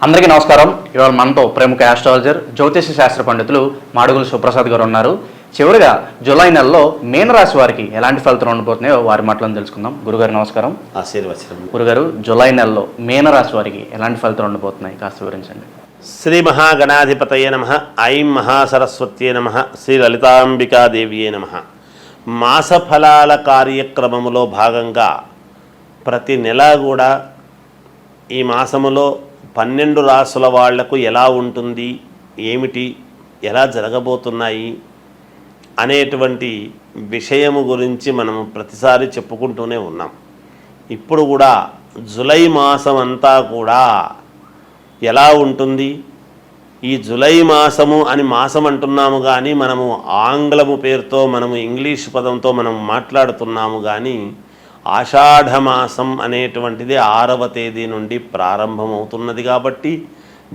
అందరికీ నమస్కారం. ఇవాళ మనతో ప్రముఖ ఆస్ట్రాలజర్ జ్యోతిష శాస్త్ర పండితులు మాడుగుల సుప్రసాద్ గారు ఉన్నారు. చివరిగా జూలై నెలలో మీనరాశి వారికి ఎలాంటి ఫలితాలు ఉండబోతున్నాయో వారి మాటలను తెలుసుకుందాం. గురుగారు నమస్కారం. ఆశీర్వచనం. గురుగారు, జూలై నెలలో మీనరాశి వారికి ఎలాంటి ఫలితాలు ఉండబోతున్నాయి కాస్త వివరించండి. శ్రీ మహాగణాధిపతయే నమః. ఐం మహాసరస్వత్యే నమః. శ్రీ లలితాంబికాదేవియే నమః. మాస ఫలాల కార్యక్రమములో భాగంగా ప్రతి నెల కూడా ఈ మాసములో 12 రాసుల వాళ్లకు ఎలా ఉంటుంది, ఏమిటి, ఎలా జరగబోతున్నాయి అనేటువంటి విషయము గురించి మనం ప్రతిసారి చెప్పుకుంటూనే ఉన్నాం. ఇప్పుడు కూడా జూలై మాసం అంతా కూడా ఎలా ఉంటుంది, ఈ జూలై మాసము అని మాసం అంటున్నాము కానీ మనము ఆంగ్లము పేరుతో మనము ఇంగ్లీష్ పదంతో మనం మాట్లాడుతున్నాము కానీ ఆషాఢమాసం అనేటువంటిది 6వ తేదీ నుండి ప్రారంభమవుతున్నది కాబట్టి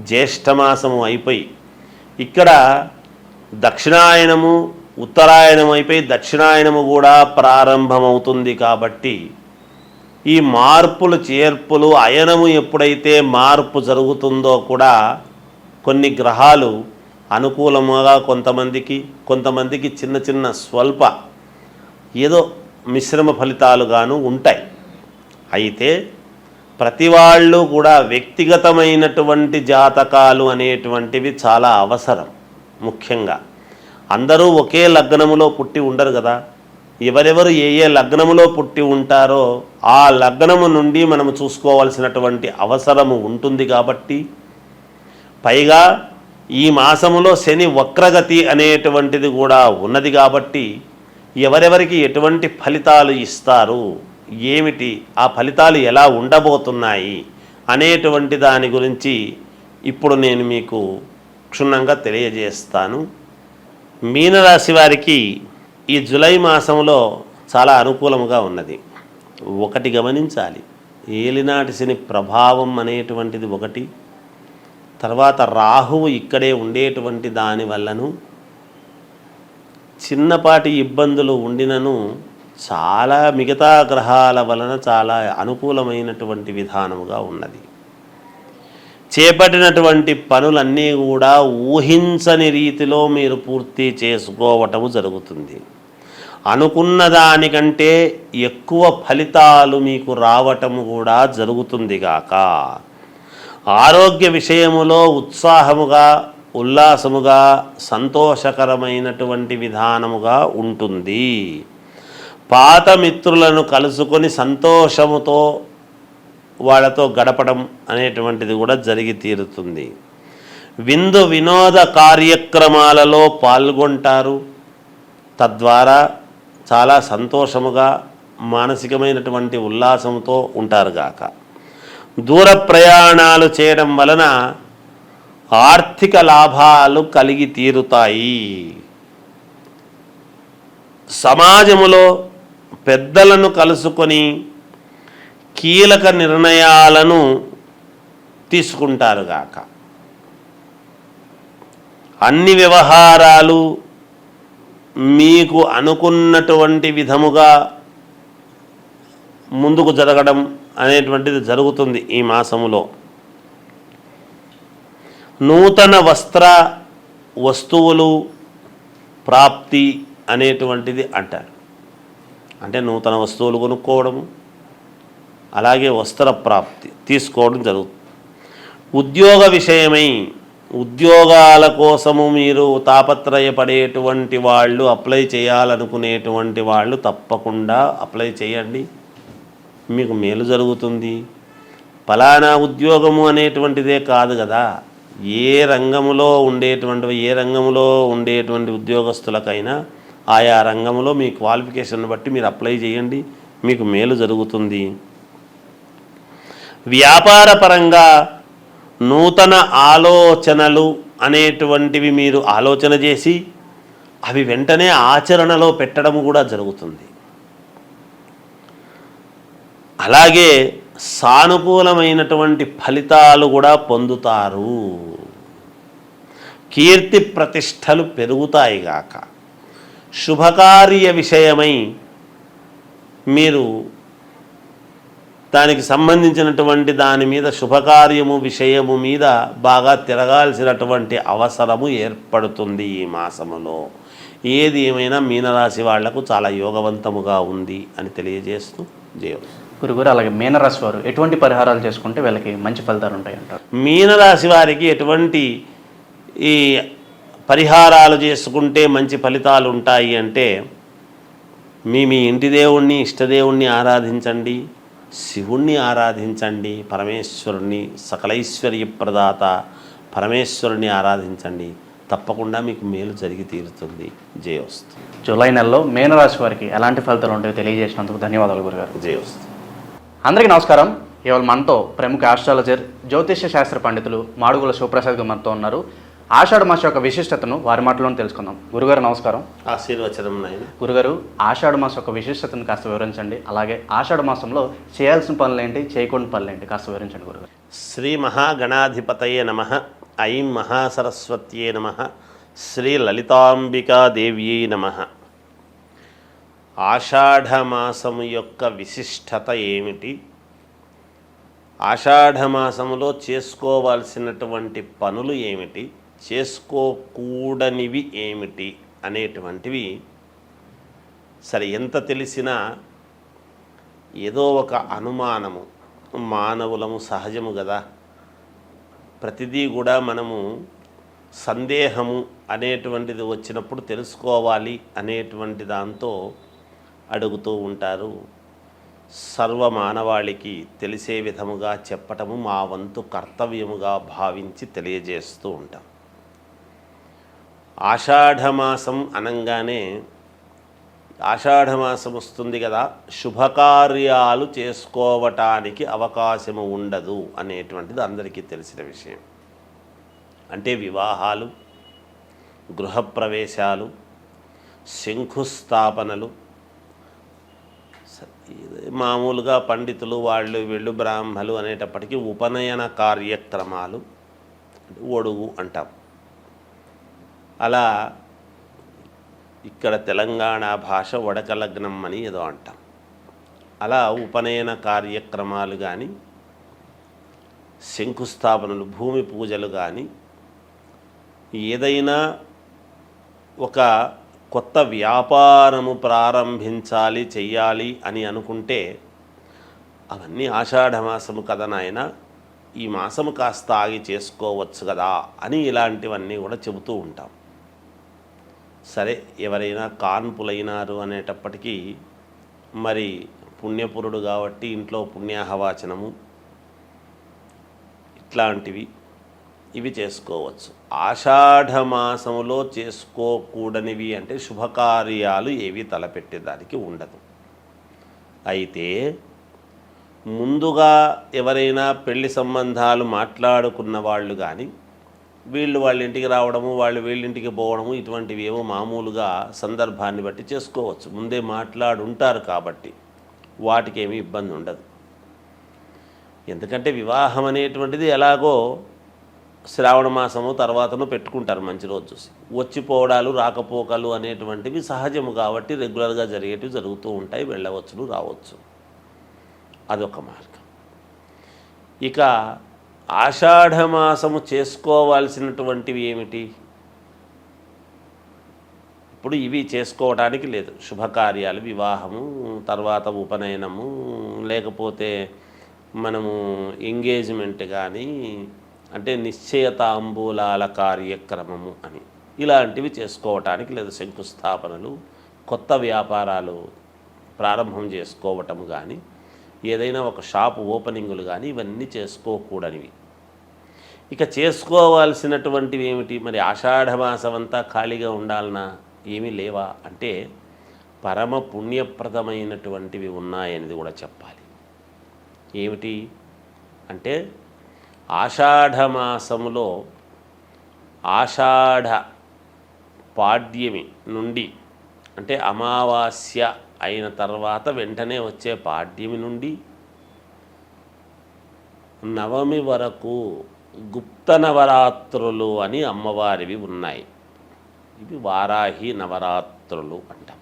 జ్యేష్ఠమాసము అయిపోయి ఇక్కడ దక్షిణాయనము ఉత్తరాయణం అయిపోయి దక్షిణాయనము కూడా ప్రారంభమవుతుంది. కాబట్టి ఈ మార్పులు చేర్పులు అయనము ఎప్పుడైతే మార్పు జరుగుతుందో కూడా కొన్ని గ్రహాలు అనుకూలముగా కొంతమందికి చిన్న చిన్న స్వల్ప ఏదో మిశ్రమ ఫలితాలుగాను ఉంటాయి. అయితే ప్రతి వాళ్ళు కూడా వ్యక్తిగతమైనటువంటి జాతకాలు అనేటువంటివి చాలా అవసరం. ముఖ్యంగా అందరూ ఒకే లగ్నములో పుట్టి ఉండరు కదా. ఎవరెవరు ఏ లగ్నములో పుట్టి ఉంటారో ఆ లగ్నము నుండి మనము చూసుకోవాల్సినటువంటి అవసరము ఉంటుంది. కాబట్టి పైగా ఈ మాసములో శని వక్రగతి అనేటువంటిది కూడా ఉన్నది. కాబట్టి ఎవరెవరికి ఎటువంటి ఫలితాలు ఇస్తారు, ఏమిటి, ఆ ఫలితాలు ఎలా ఉండబోతున్నాయి అనేటువంటి దాని గురించి ఇప్పుడు నేను మీకు క్షుణ్ణంగా తెలియజేస్తాను. మీనరాశి వారికి ఈ జూలై మాసంలో చాలా అనుకూలముగా ఉన్నది. ఒకటి గమనించాలి, ఏలినాటి శని ప్రభావం అనేటువంటిది ఒకటి, తర్వాత రాహువు ఇక్కడే ఉండేటువంటి దాని వల్లను చిన్నపాటి ఇబ్బందులు ఉండినను చాలా మిగతా గ్రహాల వలన చాలా అనుకూలమైనటువంటి విధానముగా ఉన్నది. చేపట్టినటువంటి పనులన్నీ కూడా ఊహించని రీతిలో మీరు పూర్తి చేసుకోవటము జరుగుతుంది. అనుకున్న దానికంటే ఎక్కువ ఫలితాలు మీకు రావటము కూడా జరుగుతుంది గాక. ఆరోగ్య విషయములో ఉత్సాహముగా, ఉల్లాసముగా, సంతోషకరమైనటువంటి విధానముగా ఉంటుంది. పాత మిత్రులను కలుసుకొని సంతోషముతో వాళ్ళతో గడపడం అనేటువంటిది కూడా జరిగి తీరుతుంది. విందు వినోద కార్యక్రమాలలో పాల్గొంటారు. తద్వారా చాలా సంతోషముగా మానసికమైనటువంటి ఉల్లాసంతో ఉంటారు గాక. దూర ప్రయాణాలు చేయడం వలన ఆర్థిక లాభాలు కలిగి తీరుతాయి. సమాజములో పెద్దలను కలుసుకొని కీలక నిర్ణయాలను తీసుకుంటారు గాక. అన్ని వ్యవహారాలు మీకు అనుకున్నటువంటి విధముగా ముందుకు జరగడం అనేటువంటిది జరుగుతుంది. ఈ మాసములో నూతన వస్తువులు ప్రాప్తి అనేటువంటిది అంటారు. అంటే నూతన వస్తువులు కొనుక్కోవడము, అలాగే వస్త్ర ప్రాప్తి తీసుకోవడం జరుగుతుంది. ఉద్యోగ విషయమై ఉద్యోగాల కోసము మీరు తాపత్రయపడేటువంటి వాళ్ళు, అప్లై చేయాలనుకునేటువంటి వాళ్ళు తప్పకుండా అప్లై చేయండి, మీకు మేలు జరుగుతుంది. ఫలానా ఉద్యోగము అనేటువంటిదే కాదు కదా, ఏ రంగములో ఉండేటువంటి ఉద్యోగస్తులకైనా ఆయా రంగంలో మీ క్వాలిఫికేషన్ బట్టి మీరు అప్లై చేయండి, మీకు మేలు జరుగుతుంది. వ్యాపార పరంగా నూతన ఆలోచనలు అనేటువంటివి మీరు ఆలోచన చేసి అవి వెంటనే ఆచరణలో పెట్టడం కూడా జరుగుతుంది. అలాగే సానుకూలమైనటువంటి ఫలితాలు కూడా పొందుతారు. కీర్తి ప్రతిష్టలు పెరుగుతాయి గాక. శుభకార్య విషయమై మీరు దానికి సంబంధించినటువంటి దాని మీద శుభకార్యము విషయము మీద బాగా తిరగాల్సినటువంటి అవసరము ఏర్పడుతుంది ఈ మాసములో. ఏది ఏమైనా మీనరాశి వాళ్లకు చాలా యోగవంతముగా ఉంది అని తెలియజేస్తూ జయం. గురుగారు, అలాగే మీనరాశి వారు ఎటువంటి పరిహారాలు చేసుకుంటే వీళ్ళకి మంచి ఫలితాలు ఉంటాయి అంటారు? మీనరాశి వారికి ఎటువంటి ఈ పరిహారాలు చేసుకుంటే మంచి ఫలితాలు ఉంటాయి అంటే, మీ ఇంటి దేవుణ్ణి ఇష్టదేవుణ్ణి ఆరాధించండి, శివుణ్ణి ఆరాధించండి, పరమేశ్వరుణ్ణి సకలైశ్వర్య ప్రదాత పరమేశ్వరుణ్ణి ఆరాధించండి. తప్పకుండా మీకు మేలు జరిగి తీరుతుంది. జయోస్తు. జూలై నెలలో మీనరాశి వారికి ఎలాంటి ఫలితాలు ఉంటాయో తెలియజేసినందుకు ధన్యవాదాలు గురుగారు. జయోస్తు. అందరికీ నమస్కారం. ఇవాళ మనతో ప్రముఖ ఆస్ట్రాలజర్, జ్యోతిష్య శాస్త్ర పండితులు మాడుగుల శివప్రసాద్ గారు మనతో ఉన్నారు. ఆషాఢ మాసం యొక్క విశిష్టతను వారి మాటలోనే తెలుసుకుందాం. గురుగారు నమస్కారం. ఆశీర్వచనం నాయన. గురుగారు, ఆషాఢ మాసం యొక్క విశిష్టతను కాస్త వివరించండి. అలాగే ఆషాఢ మాసంలో చేయాల్సిన పనులు ఏంటి, చేయకూడని పనులు ఏంటి కాస్త వివరించండి గురుగారు. శ్రీ మహాగణాధిపతయే నమః. ఐం మహాసరస్వత్యే నమః. శ్రీ లలితాంబికాదేవ్యై నమః. ఆషాఢమాసము యొక్క విశిష్టత ఏమిటి, ఆషాఢమాసములో చేసుకోవాల్సినటువంటి పనులు ఏమిటి, చేసుకోకూడనివి ఏమిటి అనేటువంటివి సరే ఎంత తెలిసినా ఏదో ఒక అనుమానము, మానవులము సహజము కదా. ప్రతిదీ కూడా మనము సందేహము అనేటువంటిది వచ్చినప్పుడు తెలుసుకోవాలి అనేటువంటి దాంతో అడుగుతూ ఉంటారు. సర్వమానవాళికి తెలిసే విధముగా చెప్పటము మా వంతు కర్తవ్యముగా భావించి తెలియజేస్తూ ఉంటాం. ఆషాఢమాసం అనంగానే ఆషాఢమాసం వస్తుంది కదా, శుభకార్యాలు చేసుకోవటానికి అవకాశము ఉండదు అనేటువంటిది అందరికీ తెలిసిన విషయం. అంటే వివాహాలు, గృహప్రవేశాలు, శంకుస్థాపనలు, మామూలుగా పండితులు వీళ్ళు బ్రాహ్మలు అనేటప్పటికీ ఉపనయన కార్యక్రమాలు, ఒడుగు అంటాం. అలా ఇక్కడ తెలంగాణ భాష వడకలగ్నం అని ఏదో అంటాం. అలా ఉపనయన కార్యక్రమాలు కానీ, శంకుస్థాపనలు, భూమి పూజలు కానీ, ఏదైనా ఒక కొత్త వ్యాపారము ప్రారంభించాలి, చెయ్యాలి అని అనుకుంటే అవన్నీ ఆషాఢమాసము కదా నాయన, ఈ మాసము కాస్త ఆగి చేసుకోవచ్చు కదా అని ఇలాంటివన్నీ కూడా చెబుతూ ఉంటాం. సరే, ఎవరైనా కాన్పులైనారు అనేటప్పటికీ మరి పుణ్యపురుడు కాబట్టి ఇంట్లో పుణ్యాహవాచనము ఇట్లాంటివి ఇవి చేసుకోవచ్చు. ఆషాఢమాసములో చేసుకోకూడనివి అంటే శుభకార్యాలు ఏవి తలపెట్టేదానికి ఉండదు. అయితే ముందుగా ఎవరైనా పెళ్లి సంబంధాలు మాట్లాడుకున్న వాళ్ళు కానీ, వాళ్ళ ఇంటికి రావడము, వీళ్ళింటికి పోవడము, ఇటువంటివి ఏమో మామూలుగా సందర్భాన్ని బట్టి చేసుకోవచ్చు. ముందే మాట్లాడుంటారు కాబట్టి వాటికి ఏమీ ఇబ్బంది ఉండదు. ఎందుకంటే వివాహం అనేటువంటిది ఎలాగో శ్రావణ మాసము తర్వాతను పెట్టుకుంటారు మంచి రోజు చూసి. వచ్చిపోవడాలు, రాకపోకలు అనేటువంటివి సహజము కాబట్టి రెగ్యులర్గా జరిగేటివి జరుగుతూ ఉంటాయి. వెళ్ళవచ్చును, రావచ్చు. అదొక మార్గం. ఇక ఆషాఢమాసము చేసుకోవాల్సినటువంటివి ఏమిటి? ఇప్పుడు ఇవి చేసుకోవటానికి లేదు. శుభకార్యాలు, వివాహము, తర్వాత ఉపనయనము, లేకపోతే మనము ఎంగేజ్మెంట్ కానీ, అంటే నిశ్చయతాంబూలాల కార్యక్రమము అని ఇలాంటివి చేసుకోవటానికి లేదు. శంకుస్థాపనలు, కొత్త వ్యాపారాలు ప్రారంభం చేసుకోవటం కానీ, ఏదైనా ఒక షాపు ఓపెనింగులు కానీ ఇవన్నీ చేసుకోకూడనివి. ఇక చేసుకోవాల్సినటువంటివి ఏమిటి? మరి ఆషాఢమాసం అంతా ఖాళీగా ఉండాలనా, ఏమీ లేవా అంటే పరమ పుణ్యప్రదమైనటువంటివి ఉన్నాయనేది కూడా చెప్పాలి. ఏమిటి అంటే ఆషాఢమాసములో ఆషాఢ పాడ్యమి నుండి, అంటే అమావాస్య అయిన తర్వాత వెంటనే వచ్చే పాడ్యమి నుండి నవమి వరకు గుప్త నవరాత్రులు అని అమ్మవారివి ఉన్నాయి. ఇవి వారాహి నవరాత్రులు అంటాం.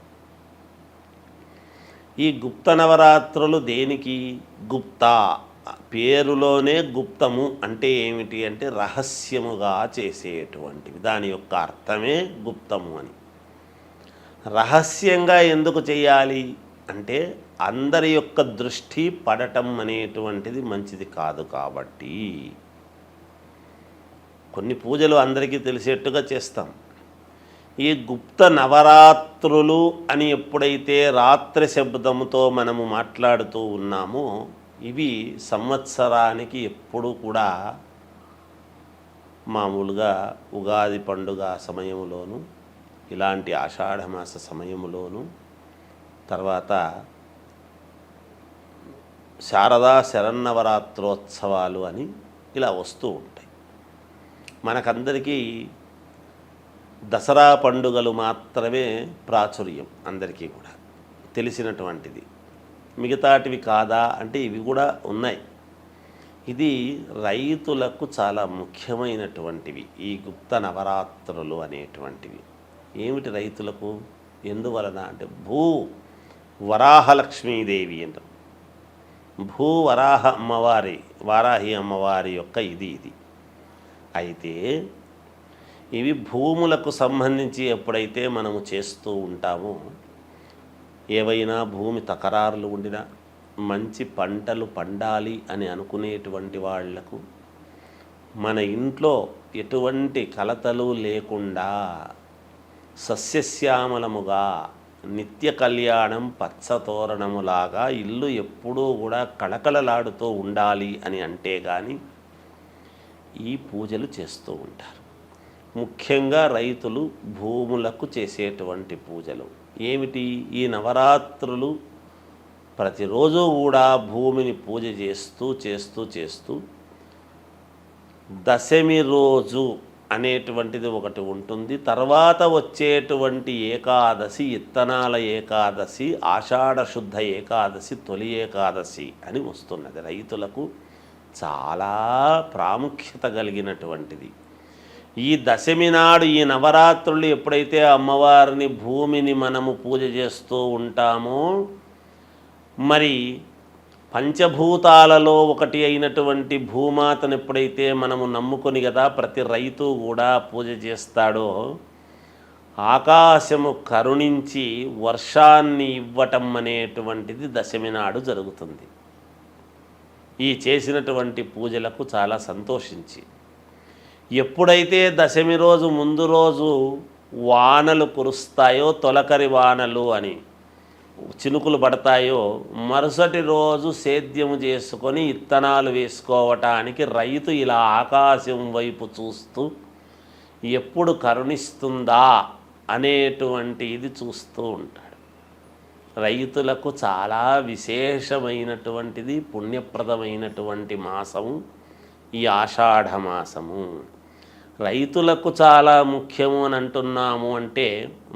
ఈ గుప్త నవరాత్రులు దేనికి? గుప్త పేరులోనే గుప్తము అంటే ఏమిటి అంటే రహస్యముగా చేసేటువంటివి. దాని యొక్క అర్థమే గుప్తము అని. రహస్యంగా ఎందుకు చేయాలి అంటే అందరి యొక్క దృష్టి పడటం అనేటువంటిది మంచిది కాదు కాబట్టి. కొన్ని పూజలు అందరికీ తెలిసేట్టుగా చేస్తాం. ఈ గుప్త నవరాత్రులు అని ఎప్పుడైతే రాత్రి శబ్దముతో మనము మాట్లాడుతూ ఉన్నామో ఇవి సంవత్సరానికి ఎప్పుడు కూడా మామూలుగా ఉగాది పండుగ సమయంలోను, ఇలాంటి ఆషాఢమాస సమయంలోను, తర్వాత శారదా శరన్నవరాత్రోత్సవాలు అని ఇలా వస్తూ ఉంటాయి. మనకందరికీ దసరా పండుగలు మాత్రమే ప్రాచుర్యం, అందరికీ కూడా తెలిసినటువంటిది. మిగతాటివి కాదా అంటే ఇవి కూడా ఉన్నాయి. ఇది రైతులకు చాలా ముఖ్యమైనటువంటివి ఈ గుప్త నవరాత్రులు అనేటువంటివి. ఏమిటి రైతులకు? ఎందువలన అంటే వరాహలక్ష్మీదేవి అంటాం. వారాహి అమ్మవారి యొక్క ఇది అయితే ఇవి భూములకు సంబంధించి ఎప్పుడైతే మనము చేస్తూ ఉంటామో, ఏవైనా భూమి తకరారులు ఉండినా, మంచి పంటలు పండాలి అని అనుకునేటువంటి వాళ్లకు మన ఇంట్లో ఎటువంటి కలతలు లేకుండా సస్యశ్యామలముగా నిత్య కళ్యాణం పచ్చతోరణములాగా ఇల్లు ఎప్పుడూ కూడా కళకళలాడుతూ ఉండాలి అని అంటే కానీ ఈ పూజలు చేస్తూ ఉంటారు. ముఖ్యంగా రైతులు భూములకు చేసేటువంటి పూజలు ఏమిటి? ఈ నవరాత్రులు ప్రతిరోజు కూడా భూమిని పూజ చేస్తూ దశమి రోజు అనేటువంటిది ఒకటి ఉంటుంది. తర్వాత వచ్చేటువంటి ఏకాదశి, ఇత్తనాల ఏకాదశి, ఆషాఢ శుద్ధ ఏకాదశి, తొలి ఏకాదశి అని వస్తున్నది. రైతులకు చాలా ప్రాముఖ్యత కలిగినటువంటిది. ఈ దశమి నాడు ఈ నవరాత్రులు ఎప్పుడైతే అమ్మవారిని భూమిని మనము పూజ చేస్తూ ఉంటామో, మరి పంచభూతాలలో ఒకటి అయినటువంటి భూమాతను ఎప్పుడైతే మనము నమ్ముకొని కదా ప్రతి రైతు కూడా పూజ చేస్తాడో, ఆకాశము కరుణించి వర్షాన్ని ఇవ్వటం అనేటువంటిది దశమి నాడు జరుగుతుంది. ఈ చేసినటువంటి పూజలకు చాలా సంతోషించి ఎప్పుడైతే దశమి రోజు ముందు రోజు వానలు కురుస్తాయో, తొలకరి వానలు అని చినుకులు పడతాయో, మరుసటి రోజు సేద్యము చేసుకొని ఇత్తనాలు వేసుకోవటానికి రైతు ఇలా ఆకాశం వైపు చూస్తూ ఎప్పుడు కరుణిస్తుందా అనేటువంటి ఇది చూస్తూ ఉంటాడు. రైతులకు చాలా విశేషమైనటువంటిది, పుణ్యప్రదమైనటువంటి మాసము ఈ ఆషాఢ మాసము. రైతులకు చాలా ముఖ్యము అని అంటున్నాము అంటే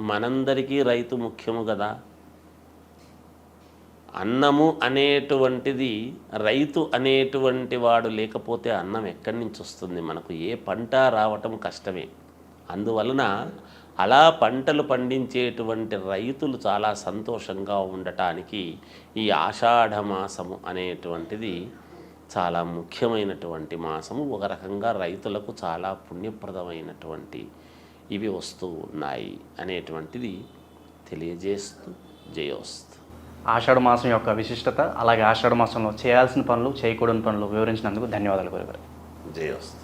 మనందరికీ రైతు ముఖ్యము కదా. అన్నము అనేటువంటిది, రైతు అనేటువంటి వాడు లేకపోతే అన్నం ఎక్కడి నుంచి వస్తుంది? మనకు ఏ పంట రావటం కష్టమే. అందువలన అలా పంటలు పండించేటువంటి రైతులు చాలా సంతోషంగా ఉండటానికి ఈ ఆషాఢ మాసము అనేటువంటిది చాలా ముఖ్యమైనటువంటి మాసము. ఒక రకంగా రైతులకు చాలా పుణ్యప్రదమైనటువంటి ఇవి వస్తూ ఉన్నాయి అనేటువంటిది తెలియజేస్తూ జయోస్తు. ఆషాఢ మాసం యొక్క విశిష్టత, అలాగే ఆషాఢ మాసంలో చేయాల్సిన పనులు, చేయకూడని పనులు వివరించినందుకు ధన్యవాదాలు గురుగారు. జయోస్తు.